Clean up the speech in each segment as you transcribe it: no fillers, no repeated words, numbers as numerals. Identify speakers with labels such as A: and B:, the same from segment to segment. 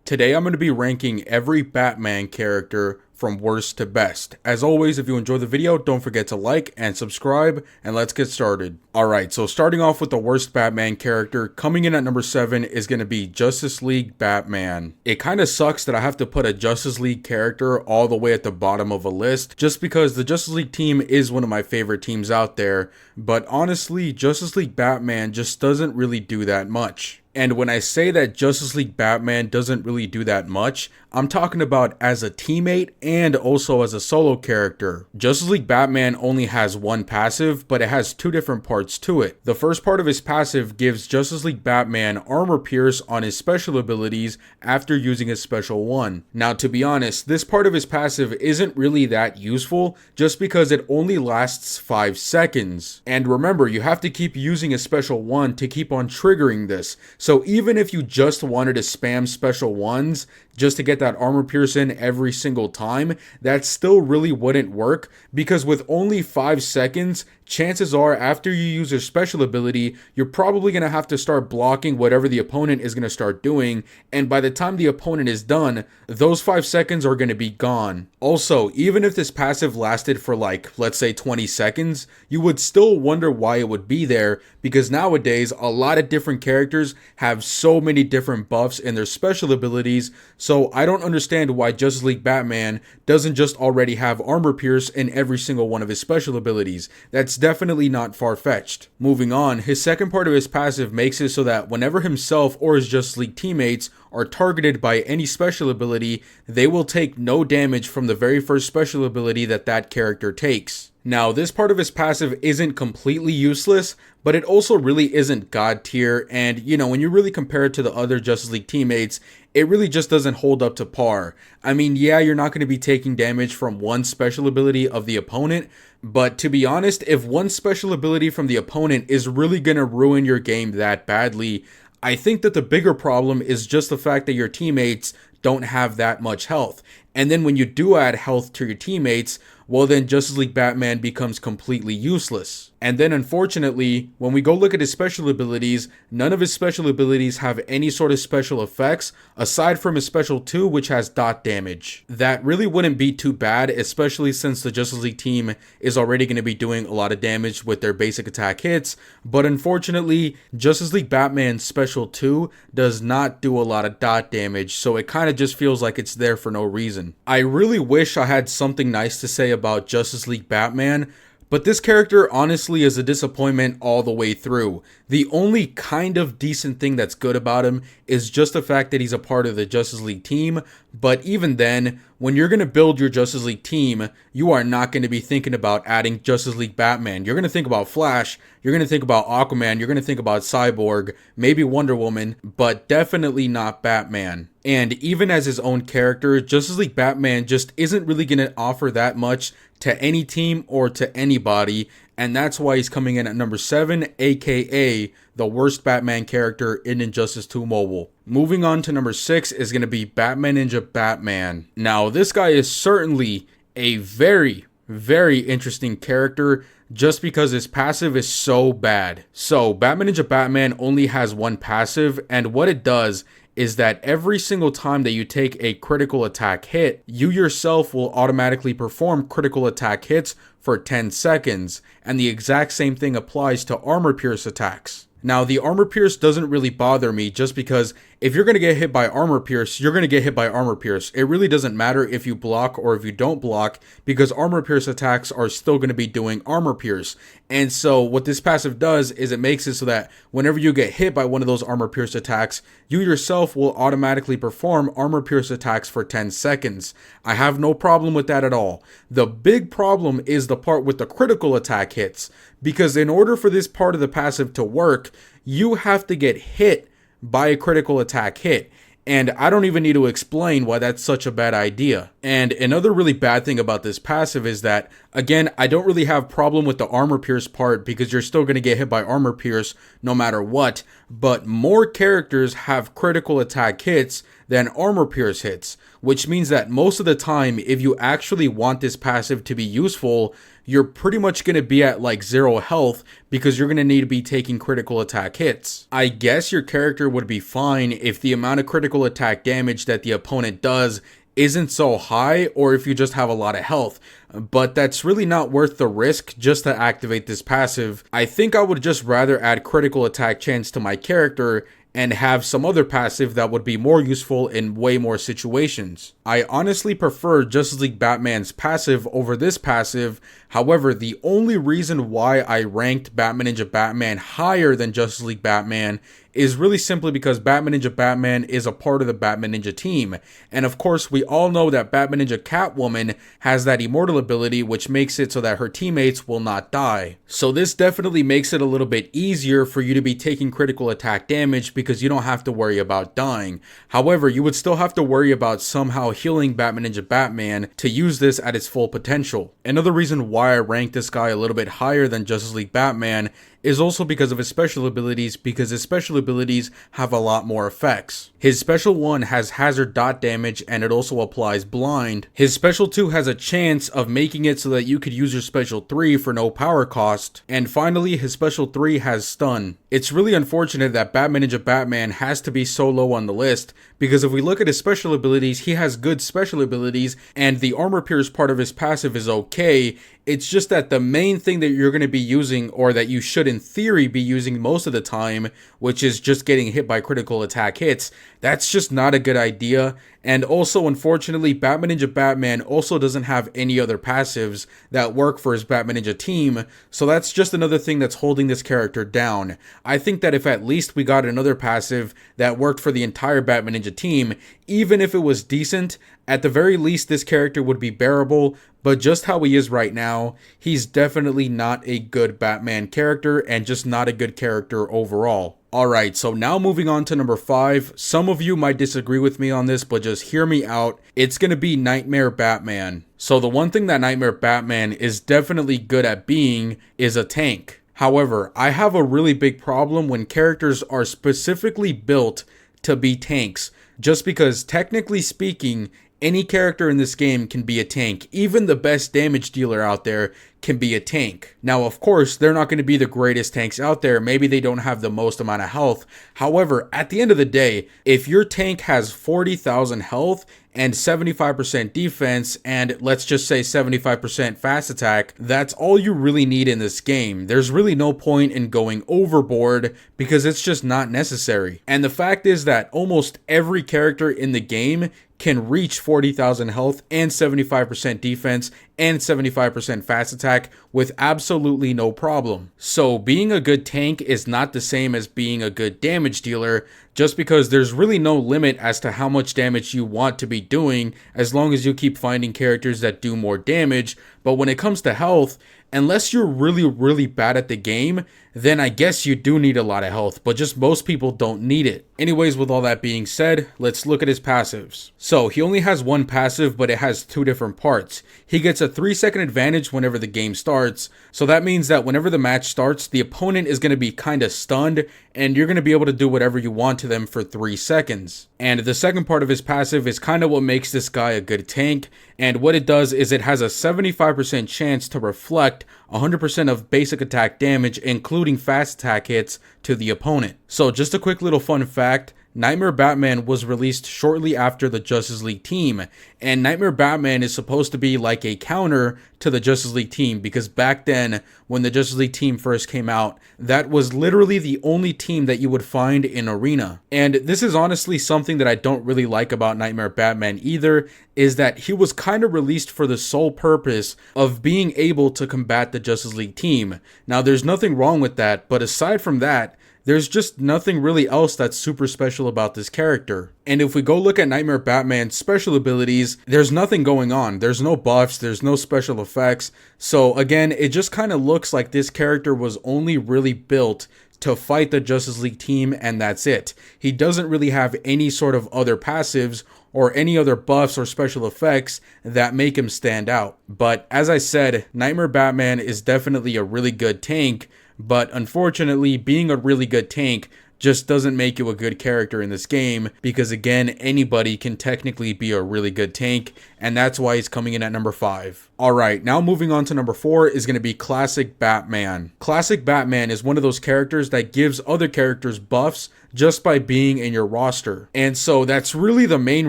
A: Today I'm going to be ranking every Batman character from worst to best. As always, if you enjoy the video, don't forget to like and subscribe, and let's get started. Alright, so starting off with the worst Batman character, coming in at number 7 is going to be Justice League Batman. It kind of sucks that I have to put a Justice League character all the way at the bottom of a list, just because the Justice League team is one of my favorite teams out there, but honestly, Justice League Batman just doesn't really do that much. And when I say that Justice League Batman doesn't really do that much, I'm talking about as a teammate and also as a solo character. Justice League Batman only has one passive, but it has two different parts to it. The first part of his passive gives Justice League Batman armor pierce on his special abilities after using his special one. Now, to be honest, this part of his passive isn't really that useful just because it only lasts 5 seconds. And remember, you have to keep using a special one to keep on triggering this. So even if you just wanted to spam special ones just to get that armor pierce in every single time, that still really wouldn't work, because with only 5 seconds, chances are after you use your special ability, you're probably going to have to start blocking whatever the opponent is going to start doing, and by the time the opponent is done, those 5 seconds are going to be gone. Also, even if this passive lasted for like, let's say 20 seconds, you would still wonder why it would be there, because nowadays, a lot of different characters have so many different buffs in their special abilities, so I don't understand why Justice League Batman doesn't just already have armor pierce in every single one of his special abilities. That's definitely not far-fetched. Moving on, his second part of his passive makes it so that whenever himself or his Justice League teammates are targeted by any special ability, they will take no damage from the very first special ability that character takes. Now, this part of his passive isn't completely useless, but it also really isn't god tier, and when you really compare it to the other Justice League teammates, it really just doesn't hold up to par. I mean, yeah, you're not going to be taking damage from one special ability of the opponent, but to be honest, if one special ability from the opponent is really going to ruin your game that badly, I think that the bigger problem is just the fact that your teammates don't have that much health. And then when you do add health to your teammates, well then Justice League Batman becomes completely useless. And then unfortunately, when we go look at his special abilities, none of his special abilities have any sort of special effects, aside from his special 2, which has dot damage. That really wouldn't be too bad, especially since the Justice League team is already going to be doing a lot of damage with their basic attack hits, but unfortunately, Justice League Batman's special 2 does not do a lot of dot damage, so it kind of just feels like it's there for no reason. I really wish I had something nice to say about Justice League Batman, but this character honestly is a disappointment all the way through. The only kind of decent thing that's good about him is just the fact that he's a part of the Justice League team, but even then, when you're going to build your Justice League team, you are not going to be thinking about adding Justice League Batman. You're going to think about Flash, you're going to think about Aquaman, you're going to think about Cyborg, maybe Wonder Woman, but definitely not Batman. And even as his own character, Justice League Batman just isn't really going to offer that much to any team or to anybody, and that's why he's coming in at number 7, aka the worst Batman character in Injustice 2 Mobile. Moving on to number 6 is going to be Batman Ninja Batman. Now, this guy is certainly a very interesting character just because his passive is so bad. So, Batman Ninja Batman only has one passive, and what it does is that every single time that you take a critical attack hit, you yourself will automatically perform critical attack hits for 10 seconds, and the exact same thing applies to armor pierce attacks. Now, the armor pierce doesn't really bother me just because if you're going to get hit by armor pierce, you're going to get hit by armor pierce. It really doesn't matter if you block or if you don't block, because armor pierce attacks are still going to be doing armor pierce. And so what this passive does is it makes it so that whenever you get hit by one of those armor pierce attacks, you yourself will automatically perform armor pierce attacks for 10 seconds. I have no problem with that at all. The big problem is the part with the critical attack hits, because in order for this part of the passive to work, you have to get hit by a critical attack hit. And I don't even need to explain why that's such a bad idea. And another really bad thing about this passive is that, Again, I don't really have problem with the armor pierce part because you're still going to get hit by armor pierce no matter what, but more characters have critical attack hits than armor pierce hits, which means that most of the time, if you actually want this passive to be useful, you're pretty much going to be at like 0 health because you're going to need to be taking critical attack hits. I guess your character would be fine if the amount of critical attack damage that the opponent does isn't so high, or if you just have a lot of health, but that's really not worth the risk just to activate this passive. I think I would just rather add critical attack chance to my character and have some other passive that would be more useful in way more situations. I honestly prefer Justice League Batman's passive over this passive. However, the only reason why I ranked Batman Ninja Batman higher than Justice League Batman is really simply because Batman Ninja Batman is a part of the Batman Ninja team. And of course, we all know that Batman Ninja Catwoman has that immortal ability, which makes it so that her teammates will not die. So this definitely makes it a little bit easier for you to be taking critical attack damage because you don't have to worry about dying. However, you would still have to worry about somehow healing Batman Ninja Batman to use this at its full potential. Another reason why I ranked this guy a little bit higher than Justice League Batman is also because of his special abilities, because his special abilities have a lot more effects. His special 1 has hazard dot damage and it also applies blind. His special 2 has a chance of making it so that you could use your special 3 for no power cost. And finally, his special 3 has stun. It's really unfortunate that Batman Ninja Batman has to be so low on the list, because if we look at his special abilities, he has good special abilities and the armor pierce part of his passive is okay. It's just that the main thing that you're going to be using, or that you should in theory be using most of the time, which is just getting hit by critical attack hits, that's just not a good idea. And also, unfortunately, Batman Ninja Batman also doesn't have any other passives that work for his Batman Ninja team, so that's just another thing that's holding this character down. I think that if at least we got another passive that worked for the entire Batman Ninja team, even if it was decent, at the very least this character would be bearable, but just how he is right now, he's definitely not a good Batman character and just not a good character overall. Alright, so now moving on to number 5. Some of you might disagree with me on this, but just hear me out. It's going to be Nightmare Batman. So the one thing that Nightmare Batman is definitely good at being is a tank. However, I have a really big problem when characters are specifically built to be tanks, just because technically speaking, any character in this game can be a tank. Even the best damage dealer out there can be a tank. Now, of course, they're not going to be the greatest tanks out there. Maybe they don't have the most amount of health. However, at the end of the day, if your tank has 40,000 health and 75% defense, and let's just say 75% fast attack, that's all you really need in this game. There's really no point in going overboard because it's just not necessary. And the fact is that almost every character in the game can reach 40,000 health and 75% defense and 75% fast attack with absolutely no problem. So being a good tank is not the same as being a good damage dealer, just because there's really no limit as to how much damage you want to be doing as long as you keep finding characters that do more damage. But when it comes to health, unless you're really bad at the game, then I guess you do need a lot of health, but just most people don't need it. Anyways, with all that being said, let's look at his passives. So he only has one passive, but it has two different parts. He gets a 3-second advantage whenever the game starts, so that means that whenever the match starts, the opponent is going to be kind of stunned, and you're going to be able to do whatever you want to them for 3 seconds. And the second part of his passive is kind of what makes this guy a good tank, and what it does is it has a 75% chance to reflect 100% of basic attack damage, including fast attack hits, to the opponent. So just a quick little fun fact, Nightmare Batman was released shortly after the Justice League team, and Nightmare Batman is supposed to be like a counter to the Justice League team, because back then, when the Justice League team first came out, that was literally the only team that you would find in Arena. And this is honestly something that I don't really like about Nightmare Batman either, is that he was kind of released for the sole purpose of being able to combat the Justice League team. Now, there's nothing wrong with that, but aside from that, there's just nothing really else that's super special about this character. And if we go look at Nightmare Batman's special abilities, there's nothing going on. There's no buffs, there's no special effects. So again, it just kind of looks like this character was only really built to fight the Justice League team, and that's it. He doesn't really have any sort of other passives or any other buffs or special effects that make him stand out. But as I said, Nightmare Batman is definitely a really good tank, but unfortunately, being a really good tank just doesn't make you a good character in this game, because again, anybody can technically be a really good tank, and that's why he's coming in at number 5. Alright, now moving on to number 4 is going to be Classic Batman. Classic Batman is one of those characters that gives other characters buffs just by being in your roster. And so that's really the main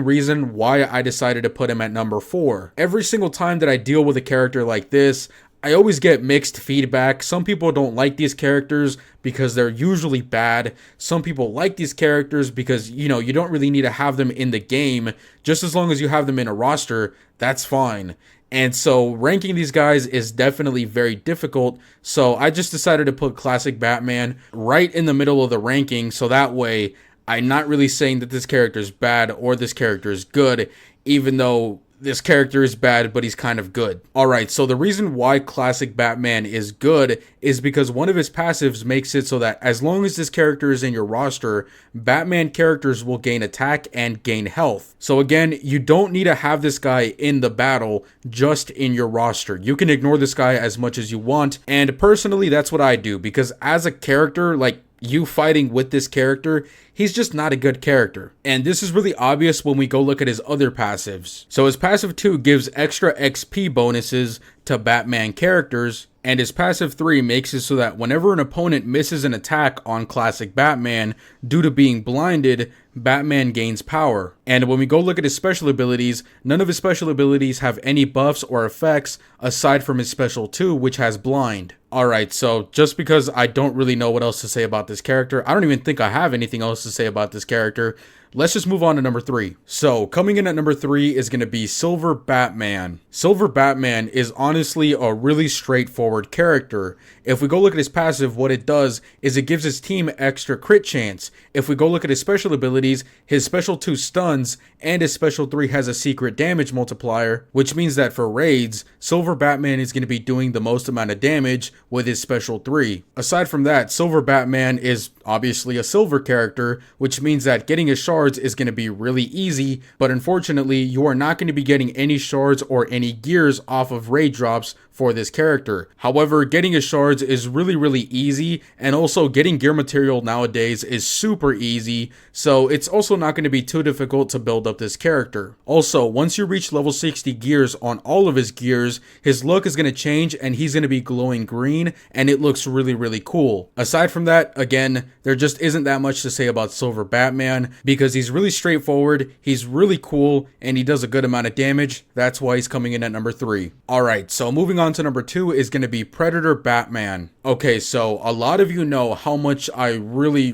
A: reason why I decided to put him at number 4. Every single time that I deal with a character like this, I always get mixed feedback. Some people don't like these characters because they're usually bad. Some people like these characters because, you don't really need to have them in the game. Just as long as you have them in a roster, that's fine. And so ranking these guys is definitely very difficult. So I just decided to put Classic Batman right in the middle of the ranking. So that way I'm not really saying that this character is bad or this character is good, even though this character is bad, but he's kind of good. Alright, so the reason why Classic Batman is good is because one of his passives makes it so that as long as this character is in your roster, Batman characters will gain attack and gain health. So again, you don't need to have this guy in the battle, just in your roster. You can ignore this guy as much as you want, and personally, that's what I do, because as a character, like, you fighting with this character, he's just not a good character. And this is really obvious when we go look at his other passives. So his passive 2 gives extra XP bonuses to Batman characters, and his passive 3 makes it so that whenever an opponent misses an attack on Classic Batman due to being blinded, Batman gains power. And when we go look at his special abilities, none of his special abilities have any buffs or effects aside from his special 2, which has blind. Alright, so just because I don't really know what else to say about this character, I don't even think I have anything else to say about this character, let's just move on to number 3. So, coming in at number 3 is going to be Silver Batman. Silver Batman is honestly a really straightforward character. If we go look at his passive, what it does is it gives his team extra crit chance. If we go look at his special abilities, his special 2 stuns, and his special 3 has a secret damage multiplier, which means that for raids, Silver Batman is going to be doing the most amount of damage with his special 3. Aside from that, Silver Batman is obviously a silver character, which means that getting his shards is going to be really easy, but unfortunately, you are not going to be getting any shards or any gears off of raid drops for this character. However, getting his shards is really easy, and also getting gear material nowadays is super easy, so it's also not going to be too difficult to build up this character. Also, once you reach level 60 gears on all of his gears, his look is going to change and he's going to be glowing green, and it looks really cool. Aside from that, again, there just isn't that much to say about Silver Batman, because he's really straightforward, he's really cool, and he does a good amount of damage. That's why he's coming in at number 3. Alright, so moving on to number 2 is going to be Predator Batman. Okay, so a lot of you know how much I really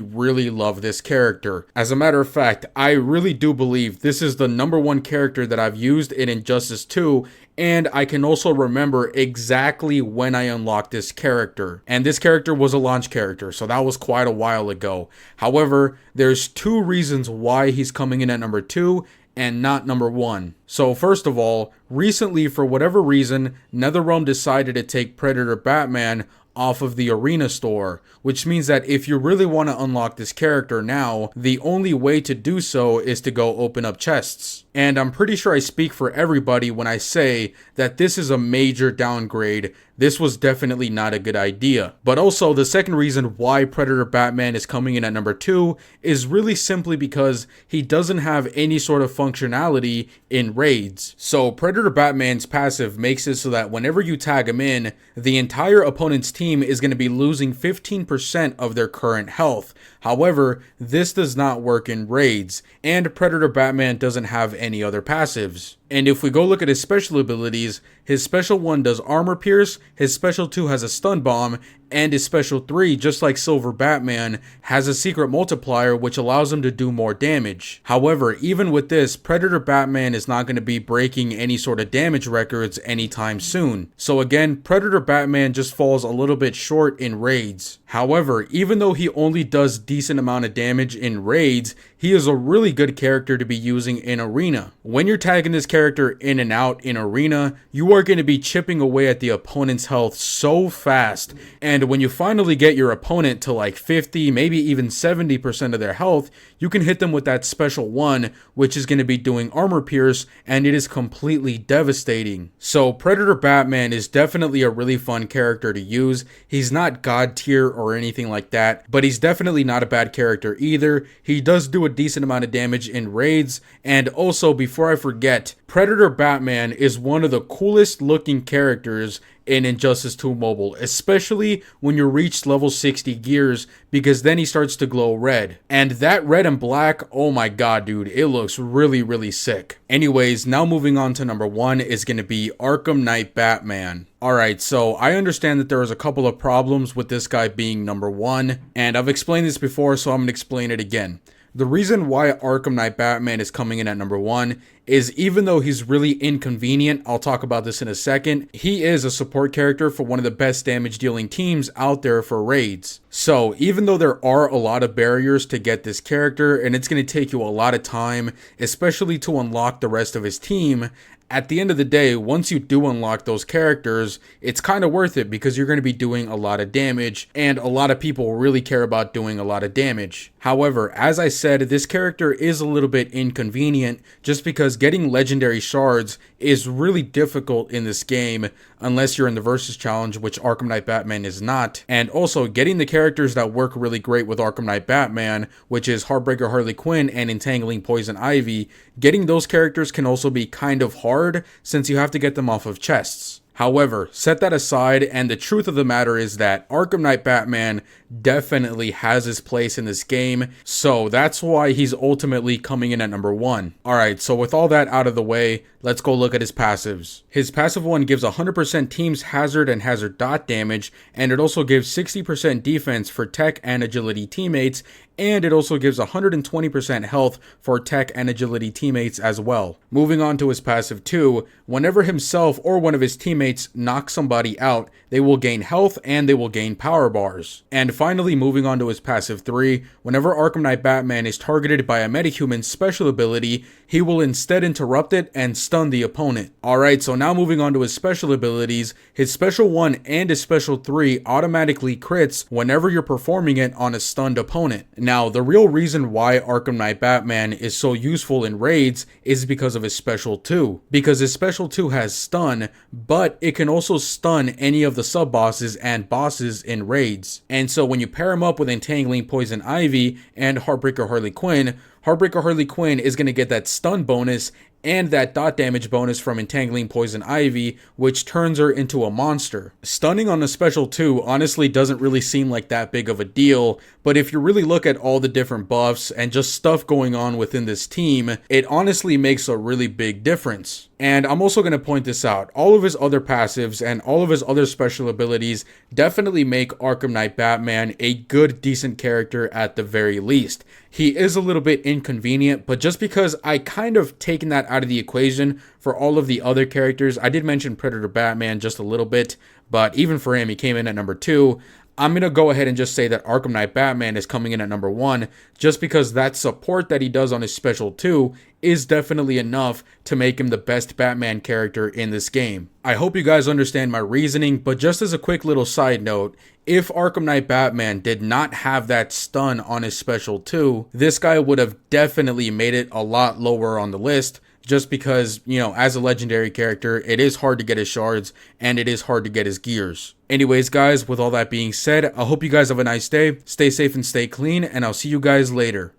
A: love this character. As a matter of fact, I really do believe this is the number 1 character that I've used in Injustice 2, and I can also remember exactly when I unlocked this character. And this character was a launch character, so that was quite a while ago. However, there's 2 reasons why he's coming in at number 2 and not number 1. So first of all, recently, for whatever reason, NetherRealm decided to take Predator Batman off of the Arena store, which means that if you really want to unlock this character now, the only way to do so is to go open up chests. And I'm pretty sure I speak for everybody when I say that this is a major downgrade. This was definitely not a good idea. But also, the second reason why Predator Batman is coming in at number 2 is really simply because he doesn't have any sort of functionality in raids. So Predator Batman's passive makes it so that whenever you tag him in, the entire opponent's team is going to be losing 15% of their current health. However, this does not work in raids, and Predator Batman doesn't have any other passives. And if we go look at his special abilities, his special 1 does armor pierce, his special 2 has a stun bomb, and his special 3, just like Silver Batman, has a secret multiplier which allows him to do more damage. However, even with this, Predator Batman is not going to be breaking any sort of damage records anytime soon. So again, Predator Batman just falls a little bit short in raids. However, even though he only does decent amount of damage in raids, he is a really good character to be using in Arena. When you're tagging this character in and out in Arena, you are going to be chipping away at the opponent's health so fast, and And when you finally get your opponent to like 50, maybe even 70% of their health, you can hit them with that special one, which is going to be doing armor pierce, and it is completely devastating. So Predator Batman is definitely a really fun character to use. He's not god tier or anything like that, but he's definitely not a bad character either. He does do a decent amount of damage in raids, and also, before I forget, Predator Batman is one of the coolest looking characters in Injustice 2 Mobile, especially when you reach level 60 gears, because then he starts to glow red. And that red and black, oh my god, dude, it looks really, really sick. Anyways, now moving on to number 1 is going to be Arkham Knight Batman. Alright, so I understand that there is a couple of problems with this guy being number 1, and I've explained this before, so I'm going to explain it again. The reason why Arkham Knight Batman is coming in at number 1 is, even though he's really inconvenient, I'll talk about this in a second, he is a support character for one of the best damage dealing teams out there for raids. So even though there are a lot of barriers to get this character, and it's going to take you a lot of time, especially to unlock the rest of his team, at the end of the day, once you do unlock those characters, it's kind of worth it because you're going to be doing a lot of damage, and a lot of people really care about doing a lot of damage. However, as I said, this character is a little bit inconvenient just because getting legendary shards is really difficult in this game unless you're in the Versus Challenge, which Arkham Knight Batman is not. And also, getting the characters that work really great with Arkham Knight Batman, which is Heartbreaker Harley Quinn and Entangling Poison Ivy, getting those characters can also be kind of hard since you have to get them off of chests. However, set that aside, and the truth of the matter is that Arkham Knight Batman definitely has his place in this game, so that's why he's ultimately coming in at number 1. Alright, so with all that out of the way, let's go look at his passives. His passive 1 gives 100% team's hazard and hazard dot damage, and it also gives 60% defense for tech and agility teammates, and it also gives 120% health for tech and agility teammates as well. Moving on to his passive 2, whenever himself or one of his teammates knock somebody out, they will gain health and they will gain power bars. And finally, moving on to his passive 3, whenever Arkham Knight Batman is targeted by a metahuman's special ability, he will instead interrupt it and stun the opponent. Alright, so now moving on to his special abilities, his special 1 and his special 3 automatically crits whenever you're performing it on a stunned opponent. Now, the real reason why Arkham Knight Batman is so useful in raids is because of his special 2. Because his special 2 has stun, but it can also stun any of the sub-bosses and bosses in raids. And so when you pair him up with Entangling Poison Ivy and Heartbreaker Harley Quinn is going to get that stun bonus and that dot damage bonus from Entangling Poison Ivy, which turns her into a monster. Stunning on a special 2 honestly doesn't really seem like that big of a deal, but if you really look at all the different buffs and just stuff going on within this team, it honestly makes a really big difference. And I'm also going to point this out, all of his other passives and all of his other special abilities definitely make Arkham Knight Batman a good, decent character at the very least. He is a little bit inconvenient, but just because I kind of taken that out of the equation for all of the other characters, I did mention Predator Batman just a little bit, but even for him, he came in at number 2. I'm going to go ahead and just say that Arkham Knight Batman is coming in at number 1, just because that support that he does on his special 2 is definitely enough to make him the best Batman character in this game. I hope you guys understand my reasoning, but just as a quick little side note, if Arkham Knight Batman did not have that stun on his special 2, this guy would have definitely made it a lot lower on the list, just because, you know, as a legendary character, it is hard to get his shards, and it is hard to get his gears. Anyways, guys, with all that being said, I hope you guys have a nice day, stay safe and stay clean, and I'll see you guys later.